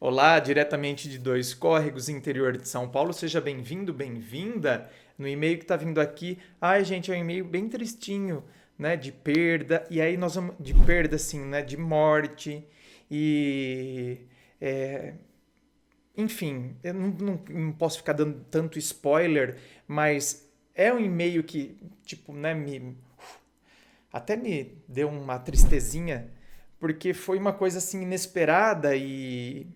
Olá, diretamente de Dois Córregos, interior de São Paulo. Seja bem-vindo, bem-vinda. No e-mail que está vindo aqui, ai, gente, é um e-mail bem tristinho, né, de perda. E aí nós vamos de perda assim, né, de morte e é, enfim, eu não posso ficar dando tanto spoiler, mas é um e-mail que, tipo, né, até me deu uma tristezinha, porque foi uma coisa assim inesperada e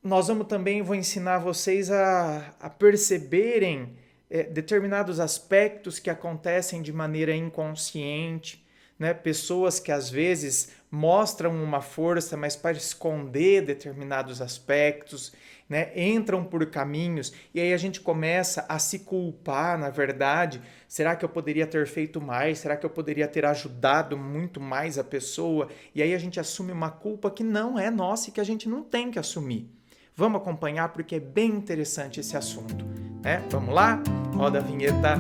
nós vamos também, vou ensinar vocês a perceberem determinados aspectos que acontecem de maneira inconsciente, né? Pessoas que às vezes mostram uma força, mas para esconder determinados aspectos, né? Entram por caminhos e aí a gente começa a se culpar, na verdade. Será que eu poderia ter feito mais? Será que eu poderia ter ajudado muito mais a pessoa? E aí a gente assume uma culpa que não é nossa e que a gente não tem que assumir. Vamos acompanhar porque é bem interessante esse assunto, né? Vamos lá? Roda a vinheta.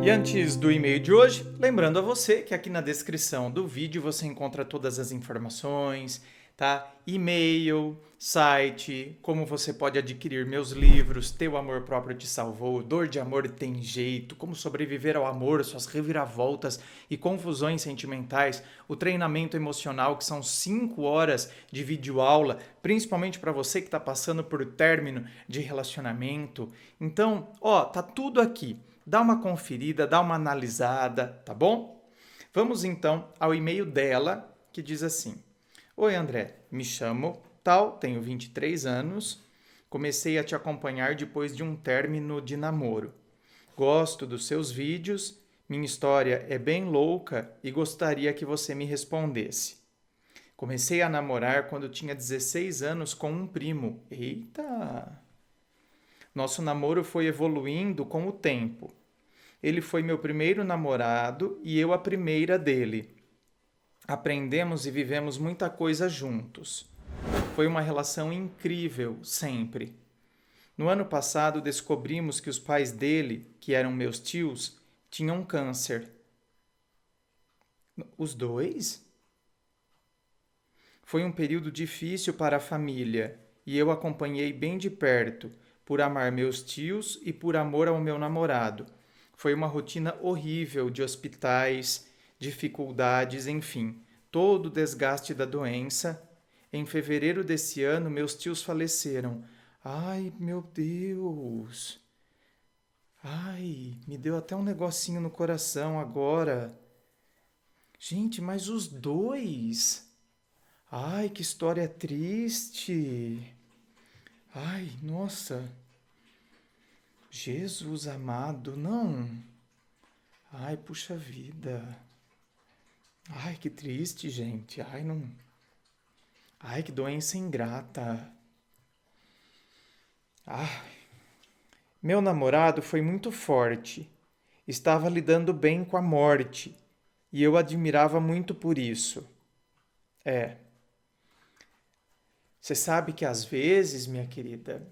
E antes do e-mail de hoje, lembrando a você que aqui na descrição do vídeo você encontra todas as informações, tá? E-mail, site, como você pode adquirir meus livros, Teu Amor Próprio Te Salvou, Dor de Amor Tem Jeito, Como Sobreviver ao Amor, Suas Reviravoltas e Confusões Sentimentais, o treinamento emocional, que são 5 horas de videoaula, principalmente para você que está passando por término de relacionamento. Então, ó, tá tudo aqui. Dá uma conferida, dá uma analisada, tá bom? Vamos então ao e-mail dela, que diz assim: Oi André, me chamo tal, tenho 23 anos, comecei a te acompanhar depois de um término de namoro. Gosto dos seus vídeos, minha história é bem louca e gostaria que você me respondesse. Comecei a namorar quando tinha 16 anos com um primo. Eita! Nosso namoro foi evoluindo com o tempo. Ele foi meu primeiro namorado e eu a primeira dele. Aprendemos e vivemos muita coisa juntos. Foi uma relação incrível, sempre. No ano passado, descobrimos que os pais dele, que eram meus tios, tinham câncer. Os dois? Foi um período difícil para a família e eu acompanhei bem de perto, por amar meus tios e por amor ao meu namorado. Foi uma rotina horrível de hospitais, dificuldades, enfim, todo o desgaste da doença. Em fevereiro desse ano, meus tios faleceram. Ai, meu Deus! Ai, me deu até um negocinho no coração agora. Gente, mas os dois? Ai, que história triste! Ai, nossa! Jesus amado, não! Ai, puxa vida! Ai, que triste, gente! Ai, não. Ai, que doença ingrata! Ah, meu namorado foi muito forte. Estava lidando bem com a morte e eu admirava muito por isso. É, você sabe que às vezes, minha querida,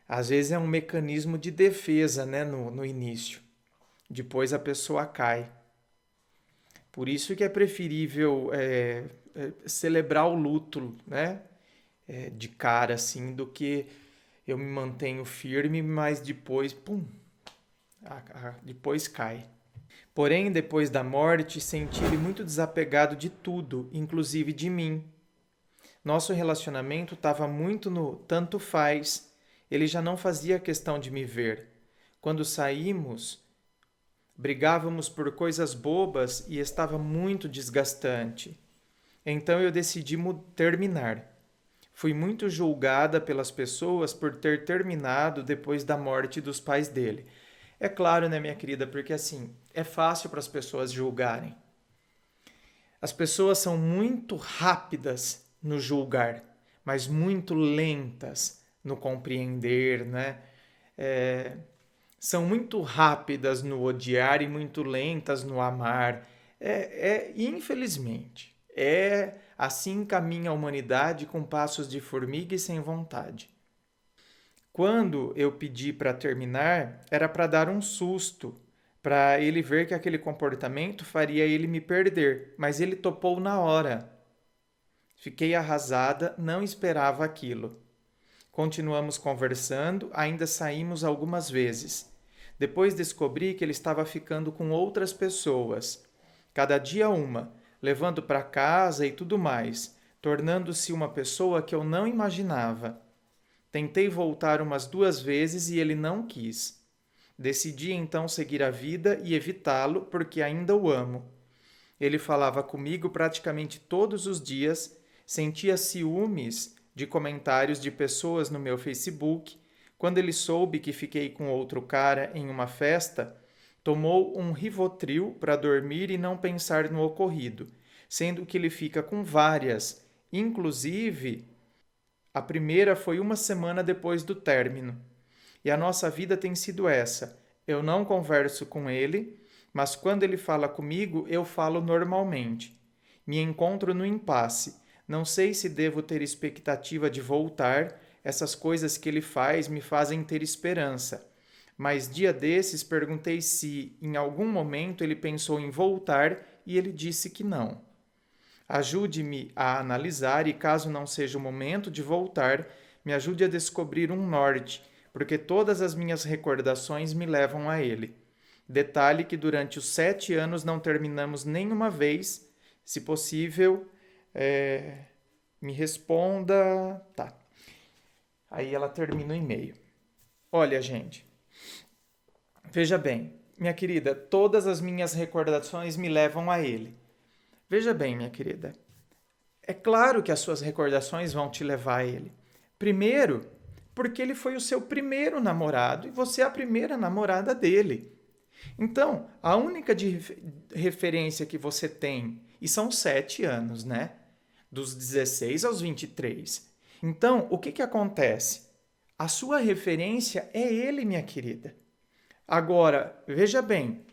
às vezes é um mecanismo de defesa, né, no início. Depois a pessoa cai. Por isso que é preferível celebrar o luto, né, de cara assim, do que eu me mantenho firme, mas depois, pum, depois cai. Porém, depois da morte, senti ele muito desapegado de tudo, inclusive de mim. Nosso relacionamento estava muito no tanto faz. Ele já não fazia questão de me ver. Quando saímos, brigávamos por coisas bobas e estava muito desgastante. Então eu decidi terminar. Fui muito julgada pelas pessoas por ter terminado depois da morte dos pais dele. É claro, né, minha querida, porque assim, é fácil para as pessoas julgarem. As pessoas são muito rápidas no julgar, mas muito lentas no compreender, né? É, são muito rápidas no odiar e muito lentas no amar. Infelizmente, é assim caminha a humanidade com passos de formiga e sem vontade. Quando eu pedi para terminar, era para dar um susto, para ele ver que aquele comportamento faria ele me perder, mas ele topou na hora. Fiquei arrasada, não esperava aquilo. Continuamos conversando, ainda saímos algumas vezes. Depois descobri que ele estava ficando com outras pessoas, cada dia uma, levando para casa e tudo mais, tornando-se uma pessoa que eu não imaginava. Tentei voltar umas 2 vezes e ele não quis. Decidi então seguir a vida e evitá-lo porque ainda o amo. Ele falava comigo praticamente todos os dias, sentia ciúmes de comentários de pessoas no meu Facebook. Quando ele soube que fiquei com outro cara em uma festa, tomou um Rivotril para dormir e não pensar no ocorrido, sendo que ele fica com várias, inclusive a primeira foi uma semana depois do término. E a nossa vida tem sido essa. Eu não converso com ele, mas quando ele fala comigo, eu falo normalmente. Me encontro no impasse. Não sei se devo ter expectativa de voltar. Essas coisas que ele faz me fazem ter esperança. Mas dia desses perguntei se, em algum momento, ele pensou em voltar e ele disse que não. Ajude-me a analisar e, caso não seja o momento de voltar, me ajude a descobrir um norte, porque todas as minhas recordações me levam a ele. Detalhe que durante os 7 anos não terminamos nenhuma vez. Se possível, me responda. Tá. Aí ela termina o e-mail. Olha, gente, veja bem, minha querida, todas as minhas recordações me levam a ele. Veja bem, minha querida, é claro que as suas recordações vão te levar a ele. Primeiro, porque ele foi o seu primeiro namorado e você é a primeira namorada dele. Então, a única referência que você tem, e são 7 anos, né? Dos 16 aos 23. Então, o que acontece? A sua referência é ele, minha querida. Agora, veja bem,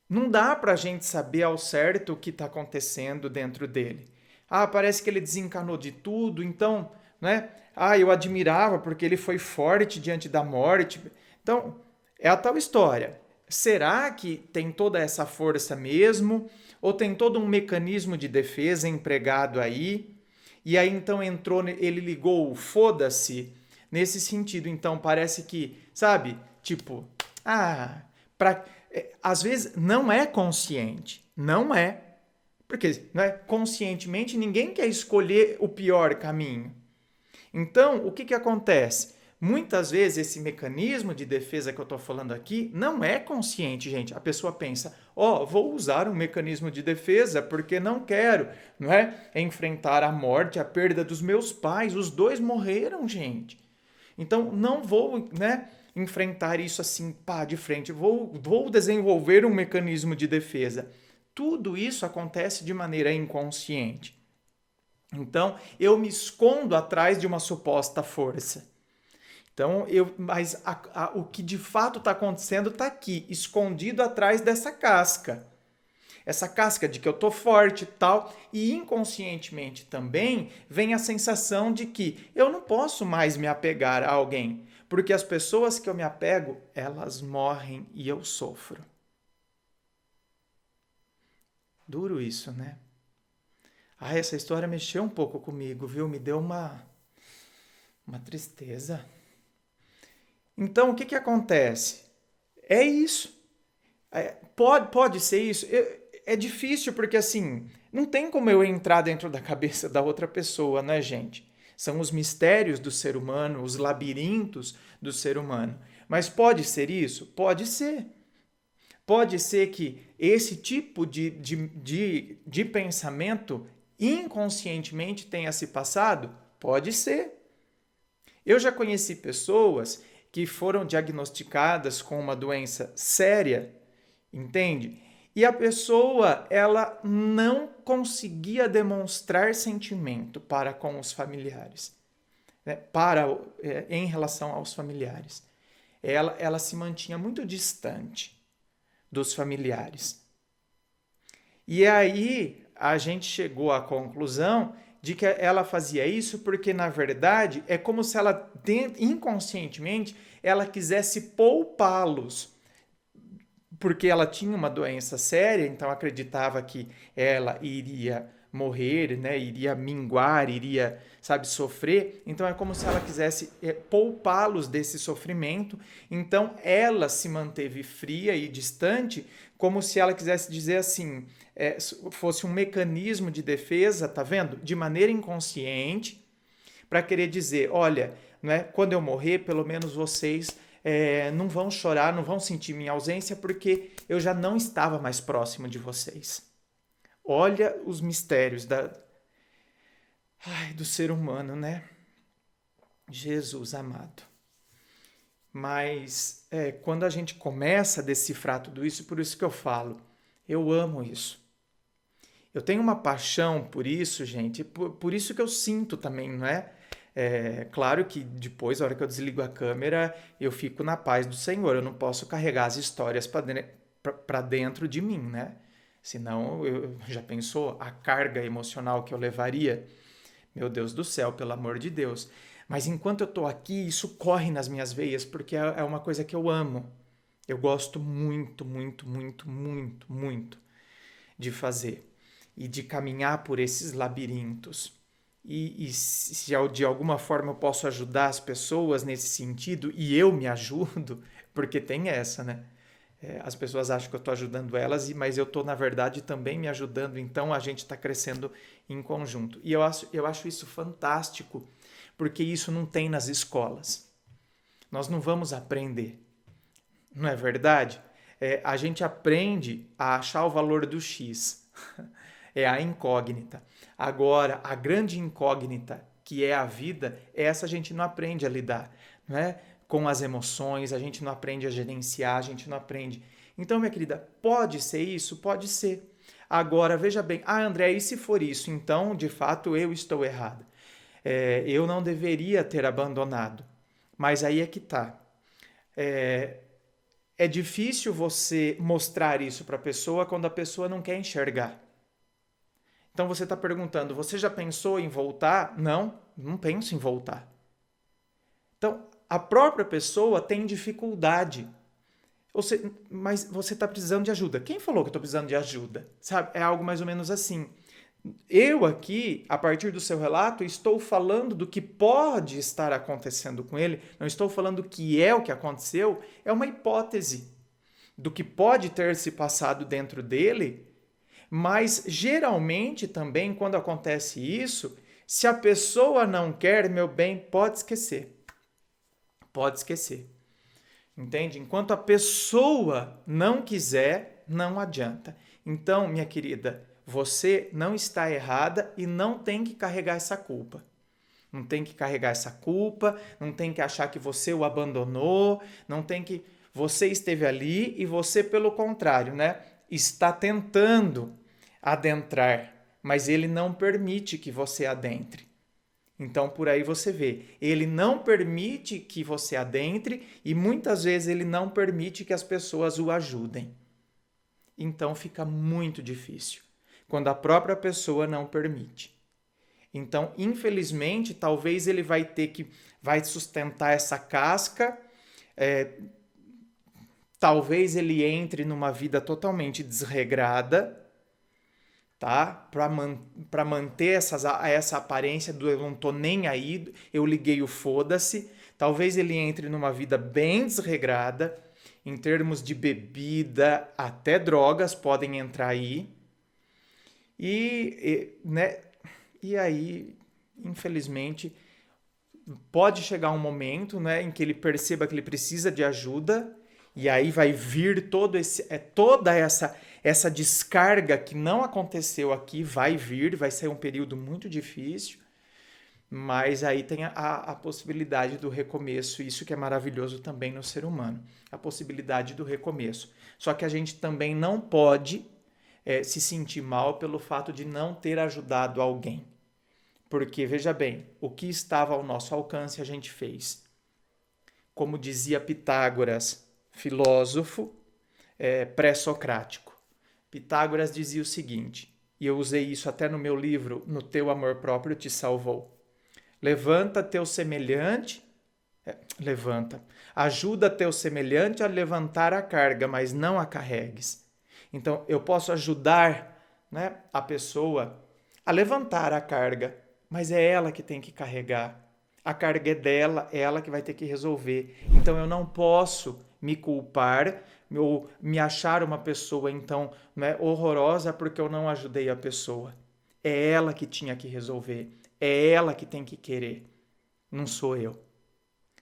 não dá para a gente saber ao certo o que está acontecendo dentro dele. Ah, parece que ele desencanou de tudo, então, né? Ah, eu admirava porque ele foi forte diante da morte. Então, é a tal história. Será que tem toda essa força mesmo? Ou tem todo um mecanismo de defesa empregado aí? E aí então entrou, ele ligou o foda-se nesse sentido. Então parece que, sabe, tipo, às vezes não é consciente, não é. Porque conscientemente ninguém quer escolher o pior caminho. Então, o que acontece? Muitas vezes esse mecanismo de defesa que eu estou falando aqui não é consciente, gente. A pessoa pensa, vou usar um mecanismo de defesa porque não quero, não é? Enfrentar a morte, a perda dos meus pais. Os dois morreram, gente. Então, não vou, né, enfrentar isso assim, de frente. Vou desenvolver um mecanismo de defesa. Tudo isso acontece de maneira inconsciente. Então, eu me escondo atrás de uma suposta força. Então, mas o que de fato está acontecendo está aqui, escondido atrás dessa casca. Essa casca de que eu tô forte e tal, e inconscientemente também vem a sensação de que eu não posso mais me apegar a alguém, porque as pessoas que eu me apego, elas morrem e eu sofro. Duro isso, né? Essa história mexeu um pouco comigo, viu? Me deu uma tristeza. Então, o que acontece? É isso. Pode ser isso. É difícil porque, assim, não tem como eu entrar dentro da cabeça da outra pessoa, né, gente? São os mistérios do ser humano, os labirintos do ser humano. Mas pode ser isso? Pode ser. Pode ser que esse tipo de pensamento inconscientemente tenha se passado? Pode ser. Eu já conheci pessoas que foram diagnosticadas com uma doença séria, entende? E a pessoa, ela não conseguia demonstrar sentimento para com os familiares, né? Em relação aos familiares. Ela se mantinha muito distante dos familiares. E aí a gente chegou à conclusão de que ela fazia isso porque, na verdade, é como se ela, inconscientemente, ela quisesse poupá-los porque ela tinha uma doença séria, então acreditava que ela iria morrer, né, iria minguar, iria, sabe, sofrer. Então é como se ela quisesse poupá-los desse sofrimento. Então ela se manteve fria e distante, como se ela quisesse dizer assim, fosse um mecanismo de defesa, tá vendo? De maneira inconsciente, para querer dizer, olha, não é, quando eu morrer, pelo menos vocês não vão chorar, não vão sentir minha ausência, porque eu já não estava mais próximo de vocês. Olha os mistérios do ser humano, né? Jesus amado. Mas quando a gente começa a decifrar tudo isso, por isso que eu falo, eu amo isso. Eu tenho uma paixão por isso, gente, por isso que eu sinto também, não é? Claro que depois, na hora que eu desligo a câmera, eu fico na paz do Senhor. Eu não posso carregar as histórias para dentro de mim, né? Senão, já pensou a carga emocional que eu levaria? Meu Deus do céu, pelo amor de Deus. Mas enquanto eu estou aqui, isso corre nas minhas veias, porque é uma coisa que eu amo. Eu gosto muito, muito, muito, muito, muito de fazer e de caminhar por esses labirintos. E se de alguma forma eu posso ajudar as pessoas nesse sentido, e eu me ajudo, porque tem essa, né? As pessoas acham que eu estou ajudando elas, mas eu estou, na verdade, também me ajudando, então a gente está crescendo em conjunto. E eu acho isso fantástico, porque isso não tem nas escolas. Nós não vamos aprender, não é verdade? A gente aprende a achar o valor do X. É a incógnita. Agora, a grande incógnita, que é a vida, essa a gente não aprende a lidar, não é? Com as emoções, a gente não aprende a gerenciar, a gente não aprende. Então, minha querida, pode ser isso? Pode ser. Agora, veja bem, André, e se for isso? Então, de fato, eu estou errada. Eu não deveria ter abandonado. Mas aí é que tá. É difícil você mostrar isso para a pessoa quando a pessoa não quer enxergar. Então você está perguntando, você já pensou em voltar? Não, não penso em voltar. Então, a própria pessoa tem dificuldade. Mas você está precisando de ajuda. Quem falou que eu estou precisando de ajuda? Sabe? É algo mais ou menos assim. Eu aqui, a partir do seu relato, estou falando do que pode estar acontecendo com ele. Não estou falando que é o que aconteceu. É uma hipótese do que pode ter se passado dentro dele. Mas geralmente também, quando acontece isso, se a pessoa não quer, meu bem, pode esquecer. Pode esquecer. Entende? Enquanto a pessoa não quiser, não adianta. Então, minha querida, você não está errada e não tem que carregar essa culpa. Não tem que carregar essa culpa, não tem que achar que você o abandonou, não tem que... Você esteve ali e você, pelo contrário, né, está tentando adentrar, mas ele não permite que você adentre. Então, por aí você vê, ele não permite que você adentre e muitas vezes ele não permite que as pessoas o ajudem. Então, fica muito difícil quando a própria pessoa não permite. Então, infelizmente, talvez ele vai sustentar essa casca, talvez ele entre numa vida totalmente desregrada, tá? Para manter essa aparência do eu não tô nem aí, eu liguei o foda-se. Talvez ele entre numa vida bem desregrada, em termos de bebida, até drogas podem entrar aí. Né? E aí, infelizmente, pode chegar um momento, né, em que ele perceba que ele precisa de ajuda, e aí vai vir toda essa descarga que não aconteceu aqui, vai vir, vai ser um período muito difícil, mas aí tem a possibilidade do recomeço, isso que é maravilhoso também no ser humano, a possibilidade do recomeço. Só que a gente também não pode se sentir mal pelo fato de não ter ajudado alguém. Porque, veja bem, o que estava ao nosso alcance a gente fez. Como dizia Pitágoras, filósofo pré-socrático. Pitágoras dizia o seguinte, e eu usei isso até no meu livro, No Teu Amor Próprio Te Salvou. Levanta teu semelhante, levanta. Ajuda teu semelhante a levantar a carga, mas não a carregues. Então, eu posso ajudar, né, a pessoa a levantar a carga, mas é ela que tem que carregar. A carga é dela, é ela que vai ter que resolver. Então, eu não posso me culpar ou me achar uma pessoa, então, né, horrorosa porque eu não ajudei a pessoa. É ela que tinha que resolver. É ela que tem que querer. Não sou eu.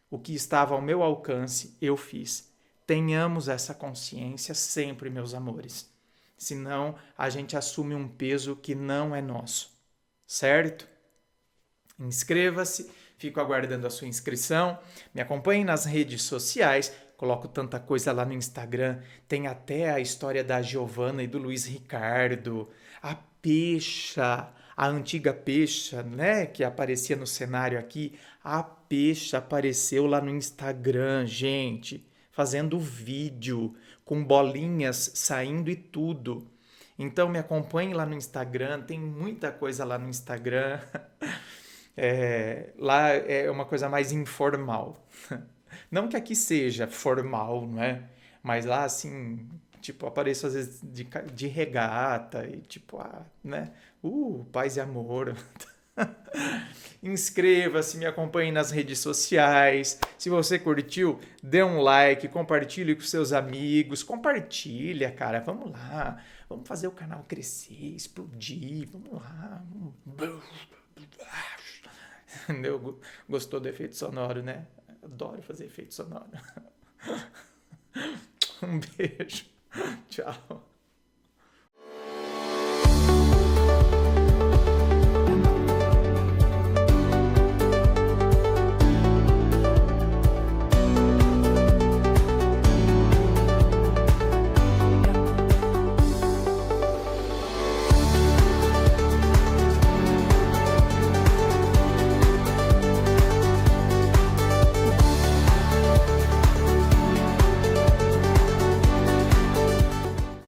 O que estava ao meu alcance, eu fiz. Tenhamos essa consciência sempre, meus amores. Senão, a gente assume um peso que não é nosso. Certo? Inscreva-se, fico aguardando a sua inscrição. Me acompanhe nas redes sociais. Coloco tanta coisa lá no Instagram. Tem até a história da Giovana e do Luiz Ricardo. A Peixa, a antiga Peixa, né, que aparecia no cenário aqui. A Peixa apareceu lá no Instagram, gente, fazendo vídeo com bolinhas saindo e tudo. Então me acompanhe lá no Instagram, tem muita coisa lá no Instagram. Lá é uma coisa mais informal. Não que aqui seja formal, não é? Mas lá, assim, tipo, apareço às vezes de regata e tipo, né? Paz e amor. Inscreva-se, me acompanhe nas redes sociais. Se você curtiu, dê um like, compartilhe com seus amigos. Compartilha, cara. Vamos lá. Vamos fazer o canal crescer, explodir. Vamos lá. Gostou do efeito sonoro, né? Adoro fazer efeito sonoro. Um beijo. Tchau.